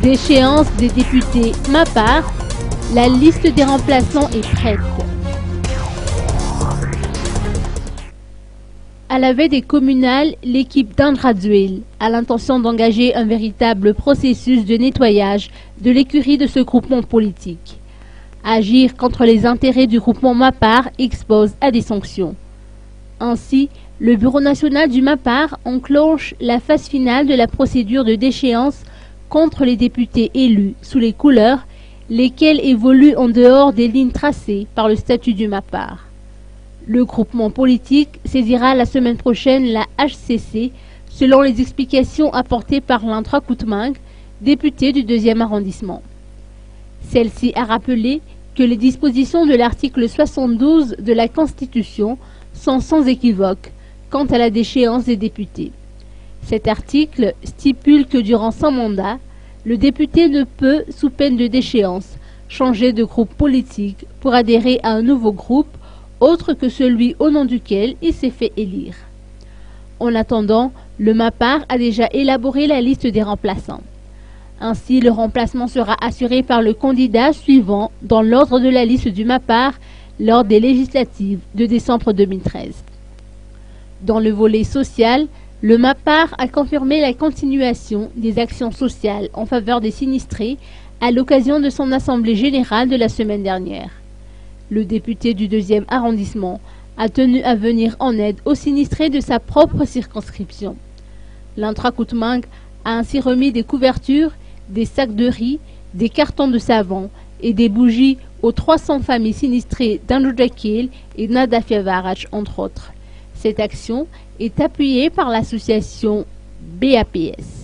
D'échéance des députés MAPAR, la liste des remplaçants est prête. À la veille des communales, l'équipe d'Andraduel a l'intention d'engager un véritable processus de nettoyage de l'écurie de ce groupement politique. Agir contre les intérêts du groupement MAPAR expose à des sanctions. Ainsi, le Bureau national du MAPAR enclenche la phase finale de la procédure de déchéance contre les députés élus sous les couleurs, lesquels évoluent en dehors des lignes tracées par le statut du MAPAR. Le groupement politique saisira la semaine prochaine la HCC selon les explications apportées par Lantra Koutmang, député du 2e arrondissement. Celle-ci a rappelé que les dispositions de l'article 72 de la Constitution sont sans équivoque quant à la déchéance des députés. Cet article stipule que durant son mandat, le député ne peut, sous peine de déchéance, changer de groupe politique pour adhérer à un nouveau groupe autre que celui au nom duquel il s'est fait élire. En attendant, le MAPAR a déjà élaboré la liste des remplaçants. Ainsi, le remplacement sera assuré par le candidat suivant dans l'ordre de la liste du MAPAR lors des législatives de décembre 2013. Dans le volet social, le MAPAR a confirmé la continuation des actions sociales en faveur des sinistrés à l'occasion de son assemblée générale de la semaine dernière. Le député du 2e arrondissement a tenu à venir en aide aux sinistrés de sa propre circonscription. Lantra Koutmang a ainsi remis des couvertures, des sacs de riz, des cartons de savon et des bougies aux 300 familles sinistrées d'Andraduel et Nadafia Varach, entre autres. Cette action est appuyée par l'association BAPS.